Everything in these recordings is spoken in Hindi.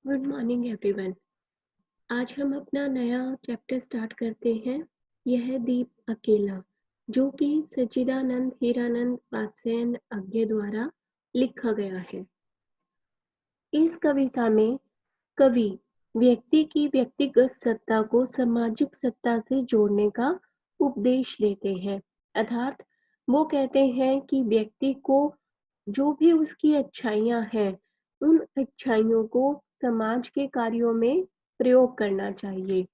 Good morning everyone. आज हम अपना नया चैप्टर स्टार्ट करते हैं। यह दीप अकेला, जो कि सच्चिदानंद हीरानंद वात्स्ययन अज्ञे द्वारा लिखा गया है। इस कविता में कवि व्यक्ति की व्यक्तिगत सत्ता को सामाजिक सत्ता से जोड़ने का उपदेश देते हैं। अर्थात वो कहते हैं कि व्यक्ति को जो भी उसकी अच्छाइयाँ हैं, उन अच्छाइयों को समाज के कार्यों में प्रयोग करना चाहिए।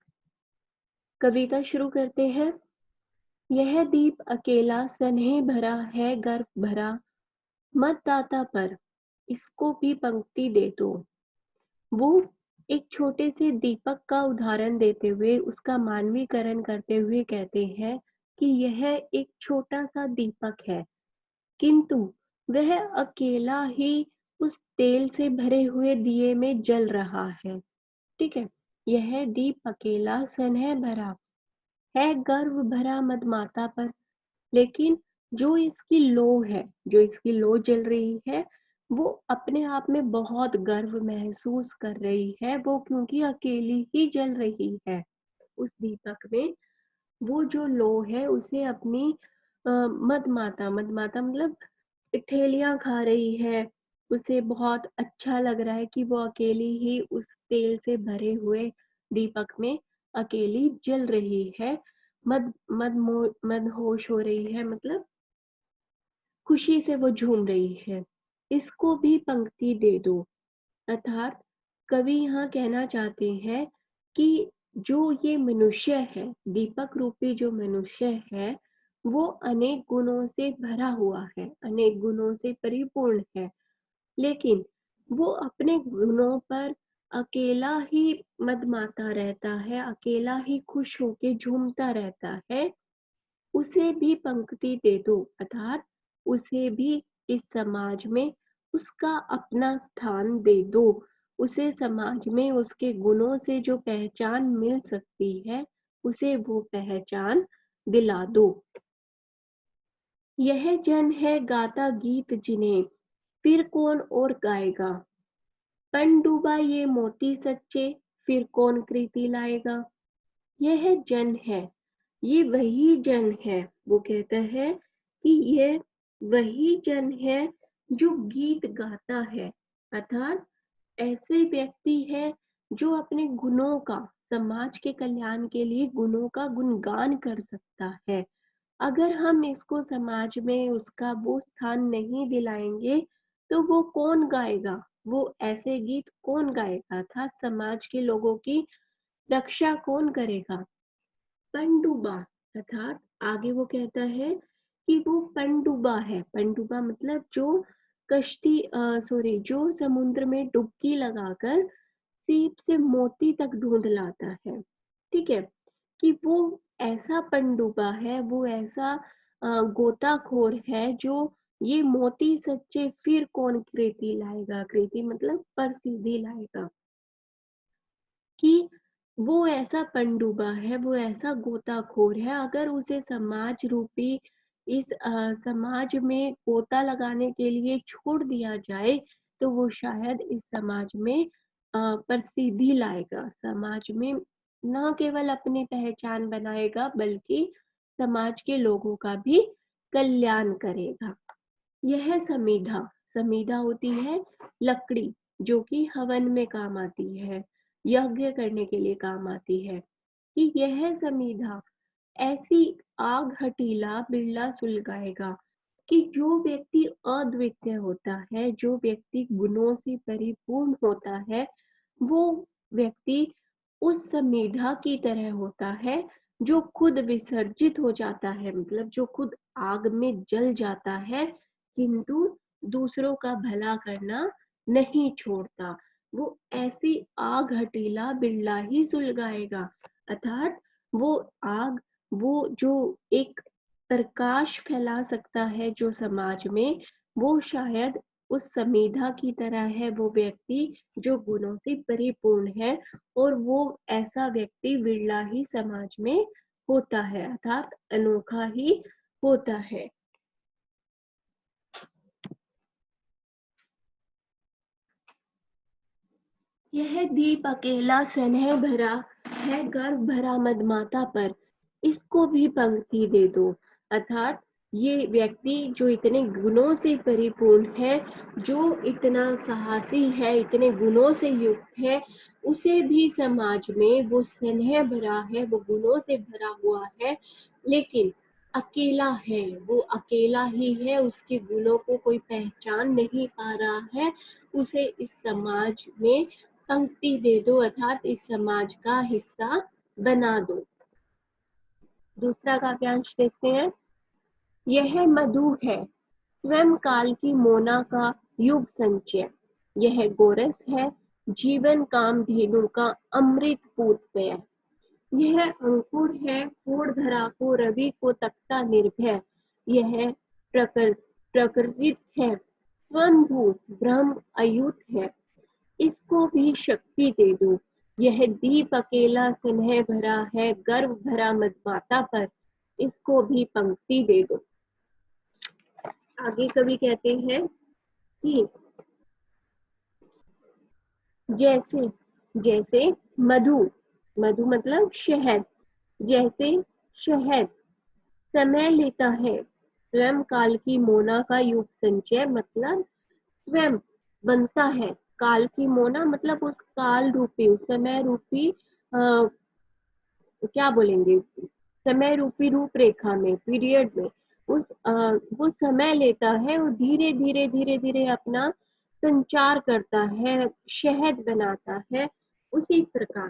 कविता शुरू करते हैं। यह दीप अकेला स्नेह भरा है गर्व भरा, मतदाता पर इसको भी पंक्ति दे दो। वो एक छोटे से दीपक का उदाहरण देते हुए उसका मानवीकरण करते हुए कहते हैं कि यह एक छोटा सा दीपक है, किंतु वह अकेला ही उस तेल से भरे हुए दिए में जल रहा है। ठीक है। यह दीप अकेला स्नेह भरा है गर्व भरा मदमाता पर, लेकिन जो इसकी लो है, जो इसकी लो जल रही है, वो अपने आप में बहुत गर्व महसूस कर रही है। वो क्योंकि अकेली ही जल रही है उस दीपक में। वो जो लो है उसे अपनी मदमाता मदमाता मतलब ठेलियां खा रही है। उसे बहुत अच्छा लग रहा है कि वो अकेली ही उस तेल से भरे हुए दीपक में अकेली जल रही है। मदहोश हो रही है, मतलब खुशी से वो झूम रही है। इसको भी पंक्ति दे दो। अर्थात कवि यहाँ कहना चाहते हैं कि जो ये मनुष्य है, दीपक रूपी जो मनुष्य है, वो अनेक गुणों से भरा हुआ है, अनेक गुणों से परिपूर्ण है, लेकिन वो अपने गुणों पर अकेला ही मदमाता रहता है, अकेला ही खुश होके झूमता रहता है। उसे भी पंक्ति दे दो। अर्थात उसे भी इस समाज में उसका अपना स्थान दे दो। उसे समाज में उसके गुणों से जो पहचान मिल सकती है, उसे वो पहचान दिला दो। यह जन है गाता गीत जिन्हें फिर कौन और गाएगा, पनडुबा ये मोती सच्चे फिर कौन कृति लाएगा। यह जन है, ये वही जन है। वो कहता है कि यह वही जन है जो गीत गाता है। अर्थात ऐसे व्यक्ति है जो अपने गुणों का, समाज के कल्याण के लिए गुणों का गुणगान कर सकता है। अगर हम इसको समाज में उसका वो स्थान नहीं दिलाएंगे, तो वो कौन गाएगा, वो ऐसे गीत कौन गाएगा, अर्थात समाज के लोगों की रक्षा कौन करेगा। पनडुब्बा, अर्थात आगे वो कहता है कि वो पनडुब्बा है। पनडुब्बा मतलब जो कश्ती सॉरी जो समुद्र में डुबकी लगाकर सीप से मोती तक ढूंढ लाता है। ठीक है। कि वो ऐसा पनडुब्बा है, वो ऐसा गोताखोर है जो ये मोती सच्चे फिर कौन कृति लाएगा, कृति मतलब प्रसिद्धि लाएगा। कि वो ऐसा पनडुब्बा है, वो ऐसा गोताखोर है, अगर उसे समाज रूपी इस समाज में गोता लगाने के लिए छोड़ दिया जाए, तो वो शायद इस समाज में प्रसिद्धि लाएगा। समाज में न केवल अपनी पहचान बनाएगा, बल्कि समाज के लोगों का भी कल्याण करेगा। यह समीधा, समीधा होती है लकड़ी, जो कि हवन में काम आती है, यज्ञ करने के लिए काम आती है। कि यह समीधा ऐसी आग हठीला बिरला सुलगाएगा। कि जो व्यक्ति अद्वितीय होता है, जो व्यक्ति गुणों से परिपूर्ण होता है, वो व्यक्ति उस समीधा की तरह होता है जो खुद विसर्जित हो जाता है, मतलब जो खुद आग में जल जाता है, किंतु दूसरों का भला करना नहीं छोड़ता। वो ऐसी आग हठीला बिरला ही सुलगाएगा। अर्थात वो आग, वो जो एक प्रकाश फैला सकता है जो समाज में, वो शायद उस समीधा की तरह है, वो व्यक्ति जो गुणों से परिपूर्ण है, और वो ऐसा व्यक्ति विरला ही समाज में होता है, अर्थात अनोखा ही होता है। यह दीप अकेला स्नेह भरा है, गर्व भरा मदमाता पर, इसको भी पंक्ति दे दो। अर्थात ये व्यक्ति जो इतने गुणों से परिपूर्ण है, जो इतना साहसी है, इतने गुणों से युक्त है, उसे भी समाज में वो स्नेह भरा है, वो गुणों से भरा हुआ है, लेकिन अकेला है, वो अकेला ही है, उसके गुणों को कोई पहचान नहीं पा रहा है, उसे इस समाज में पंक्ति दे दो, अर्थात इस समाज का हिस्सा बना दो। दूसरा काव्यांश देखते हैं। यह मधु है स्वयं काल की मोना का युग संचय, यह गोरस है जीवन कामधेनु का अमृत पूत पेय, यह अंकुर है फोड़ धरा को रवि को तख्ता निर्भय, यह प्रकृति है स्वयंभू ब्रह्म अयुत है, इसको भी शक्ति दे दो। यह दीप अकेला स्नेह भरा है, गर्व भरा मदमाता पर, इसको भी पंक्ति दे दो। आगे कवि कहते हैं कि जैसे जैसे मधु, मधु मतलब शहद, जैसे शहद समय लेता है स्वयं काल की मोना का युग संचय, मतलब स्वयं बनता है काल की मोना, मतलब उस काल रूपी, उस समय रूपी क्या बोलेंगे, समय रूपी रूपरेखा में, पीरियड में वो समय लेता है और धीरे धीरे धीरे धीरे अपना संचार करता है, शहद बनाता है। उसी प्रकार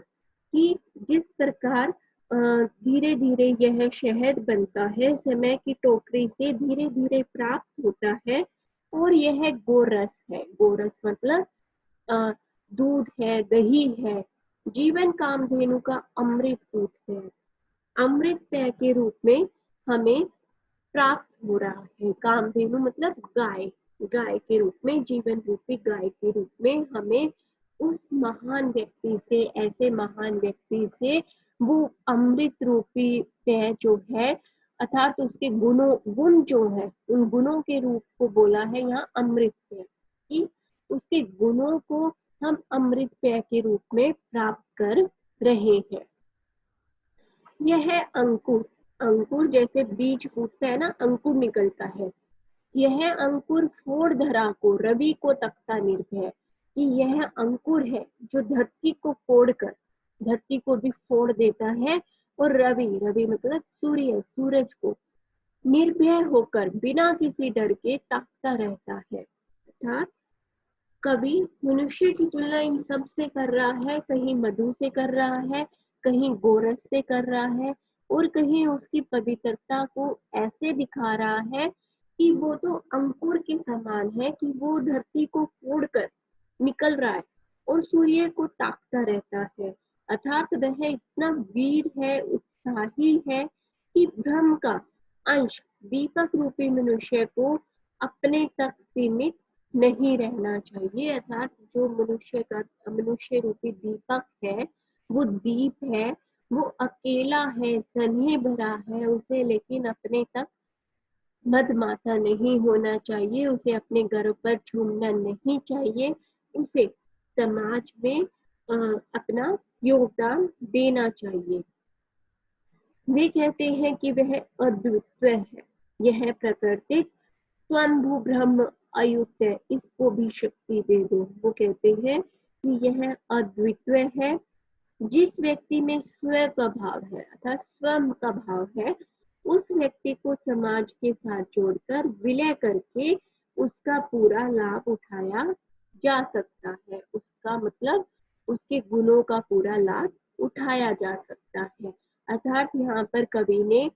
कि जिस प्रकार धीरे धीरे यह शहद बनता है, समय की टोकरी से धीरे धीरे प्राप्त होता है, और यह गोरस है, गोरस मतलब दूध है, दही है, जीवन कामधेनु का अमृत दूध है, अमृत पेय के रूप में हमें प्राप्त हो रहा है। कामधेनु मतलब गाय, गाय के रूप में, जीवन रूपी गाय के रूप में हमें उस महान व्यक्ति से, ऐसे महान व्यक्ति से वो अमृत रूपी पेय जो है, अर्थात उसके गुण जो है, उन गुणों के रूप को बोला है यहाँ अमृत पेय, कि उसके गुणों को हम अमृत पेय के रूप में प्राप्त कर रहे हैं। यह अंकुर, अंकुर जैसे बीज फूटता है ना, अंकुर निकलता है, यह अंकुर फोड़ धरा को रवि को तख्ता निर्भय, कि यह अंकुर है जो धरती को फोड़कर, धरती को भी फोड़ देता है, और रवि, रवि मतलब सूर्य, सूरज को निर्भय होकर बिना किसी डर के ताकता रहता है। अर्थात कवि मनुष्य की तुलना इन सब से कर रहा है, कहीं मधु से कर रहा है, कहीं गोरस से कर रहा है, और कहीं उसकी पवित्रता को ऐसे दिखा रहा है कि वो तो अंकुर के समान है, कि वो धरती को फोड़कर निकल रहा है और सूर्य को ताकता रहता है। अर्थात वह इतना वीर है, उत्साही है कि ब्रह्म का अंश दीपक रूपी मनुष्य को अपने तक सीमित नहीं रहना चाहिए। अर्थात जो मनुष्य रूपी दीपक है, वो दीप है, वो अकेला है, स्नेह भरा है, उसे लेकिन अपने तक मदमाता नहीं होना चाहिए, उसे अपने गर्व पर झूमना नहीं चाहिए, उसे समाज में अपना योगदान देना चाहिए। वे कहते हैं कि वह अद्वितीय है, यह प्राकृतिक स्वयंभू ब्रह्म अयुत है, इसको भी शक्ति दे दो। वो कहते हैं कि यह अद्वितीय है, जिस व्यक्ति में स्व का भाव है, अर्थात स्वयं का भाव है, उस व्यक्ति को समाज के साथ जोड़कर विलय करके उसका पूरा लाभ उठाया जा सकता है, उसका मतलब उसके गुणों का पूरा लाभ उठाया जा सकता है। अर्थात यहाँ पर कवि ने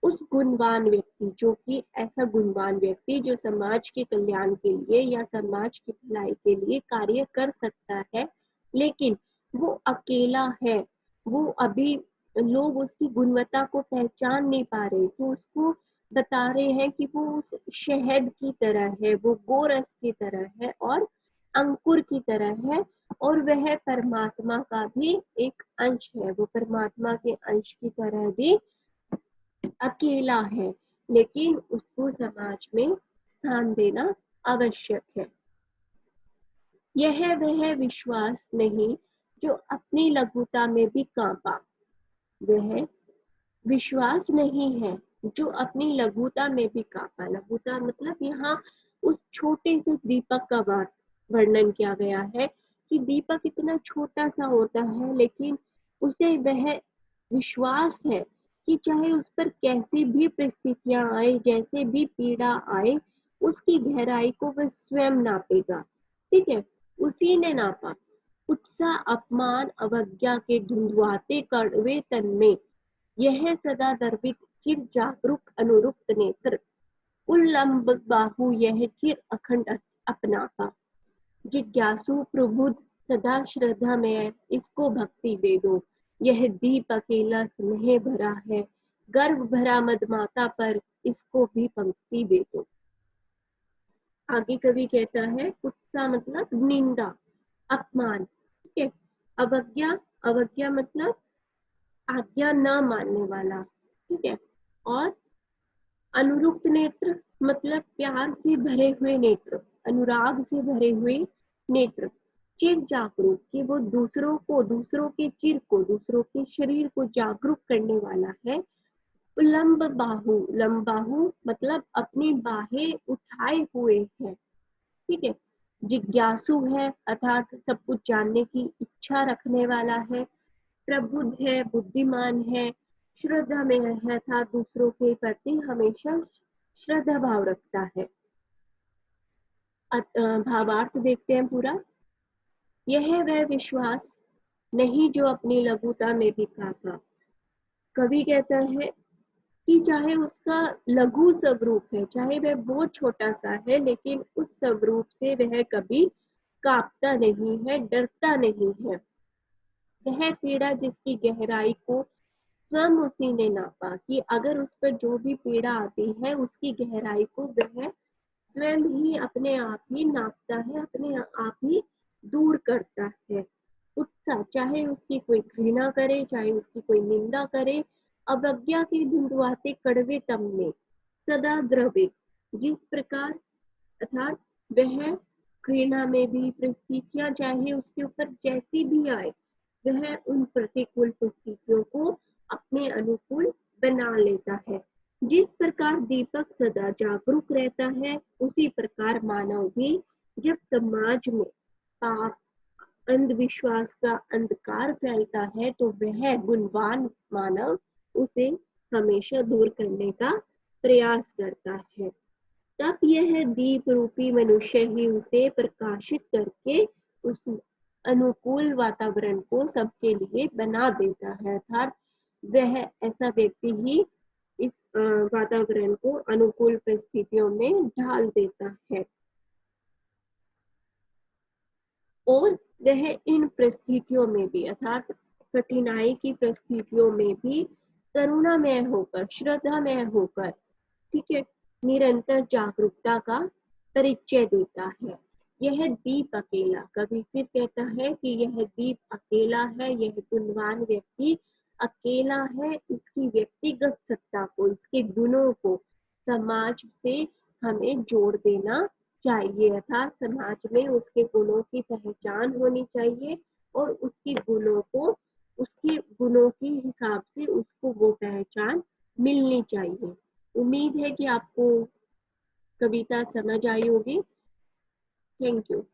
उस गुणवान व्यक्ति, जो कि ऐसा गुणवान व्यक्ति जो समाज के कल्याण के लिए या समाज की भलाई के लिए कार्य कर सकता है, लेकिन वो अकेला है, वो अभी लोग उसकी गुणवत्ता को पहचान नहीं पा रहे, तो उसको बता रहे हैं कि वो उस शहद की तरह है, वो गोरस की तरह है और अंकुर की तरह है, और वह परमात्मा का भी एक अंश है, वो परमात्मा के अंश की तरह भी अकेला है, लेकिन उसको समाज में स्थान देना आवश्यक है। यह वह विश्वास नहीं जो अपनी लघुता में भी कांपा। वह विश्वास नहीं है जो अपनी लघुता में भी कांपा। लघुता मतलब यहाँ उस छोटे से दीपक का वर्णन किया गया है कि दीपक इतना छोटा सा होता है, लेकिन उसे वह विश्वास है कि चाहे उस पर कैसी भी परिस्थितियां आए, जैसे भी पीड़ा आए, उसकी गहराई को वह स्वयं नापेगा। ठीक है, उसी ने नापा। उत्साह, अपमान, अवज्ञा के धुंधुआते कड़वे तन में यह सदा दर्पित चिर जागरूक अनुरुक्त नेत्र, उल्लंब बाहु यह चिर अखंड अपनापा। जिज्ञासु प्रबुद्ध सदा श्रद्धा में इसको भक्ति दे दो। यह दीप अकेला स्नेह भरा है, गर्व भरा मदमाता पर इसको भी पंक्ति दे दो। आगे कवि कहता है, उत्साह मतलब निंदा, अपमान। ठीक है, अवज्ञा, अवज्ञा मतलब आज्ञा न मानने वाला। ठीक है, और अनुरुक्त नेत्र मतलब प्यार से भरे हुए नेत्र, अनुराग से भरे हुए नेत्र। चिर जागरूक कि वो दूसरों को, दूसरों के चिर को, दूसरों के शरीर को जागरूक करने वाला है। लंब बाहु, लंबाहु मतलब अपनी बाहें उठाए हुए है। ठीक है, जिज्ञासु है अर्थात सब कुछ जानने की इच्छा रखने वाला है। प्रबुद्ध है, बुद्धिमान है। श्रद्धा में है था, दूसरों के प्रति हमेशा श्रद्धा भाव रखता है। भावार्थ देखते हैं पूरा। यह वह विश्वास नहीं जो अपनी लघुता में भी कांपा। कवि कहता है कि चाहे उसका लघु स्वरूप है, चाहे वह बहुत छोटा सा है, लेकिन उस स्वरूप से वह कभी कांपता नहीं है, डरता नहीं है। वह पीड़ा जिसकी गहराई को स्वयं उसी ने नापा, कि अगर उस पर जो भी पीड़ा आती है उसकी गहराई को वह स्वयं ही अपने आप ही नापता है, अपने आप ही दूर करता है। उत्साह, चाहे उसकी कोई घृणा करे, चाहे उसकी कोई निंदा करे, अवज्ञा के धुंधुआते कड़वे तम में सदा द्रवे, जिस प्रकार अर्थात वह घृणा में भी परिस्थितियां चाहे उसके ऊपर जैसी भी आए, वह उन प्रतिकूल परिस्थितियों को अपने अनुकूल बना लेता है। जिस प्रकार दीपक सदा जागरूक रहता है, उसी प्रकार मानव भी जब समाज में पाप, अंधविश्वास का अंधकार फैलता है, तो वह गुणवान मानव उसे हमेशा दूर करने का प्रयास करता है। तब यह दीप रूपी मनुष्य ही उसे प्रकाशित करके उस अनुकूल वातावरण को सबके लिए बना देता है। अर्थात वह ऐसा व्यक्ति ही इस वातावरण को अनुकूल परिस्थितियों में ढाल देता है, और वह इन परिस्थितियों में भी अर्थात कठिनाई की परिस्थितियों में भी करुणामय होकर, श्रद्धामय होकर, ठीक है, निरंतर जागरूकता का परिचय देता है। यह दीप अकेला, कवि फिर कहता है कि यह दीप अकेला है, यह गुणवान व्यक्ति अकेला है। इसकी व्यक्तिगत सत्ता को, इसके गुणों को समाज से हमें जोड़ देना चाहिए, अर्थात समाज में उसके गुणों की पहचान होनी चाहिए, और उसके गुणों को, उसके गुणों के हिसाब से उसको वो पहचान मिलनी चाहिए। उम्मीद है कि आपको कविता समझ आई होगी। Thank you.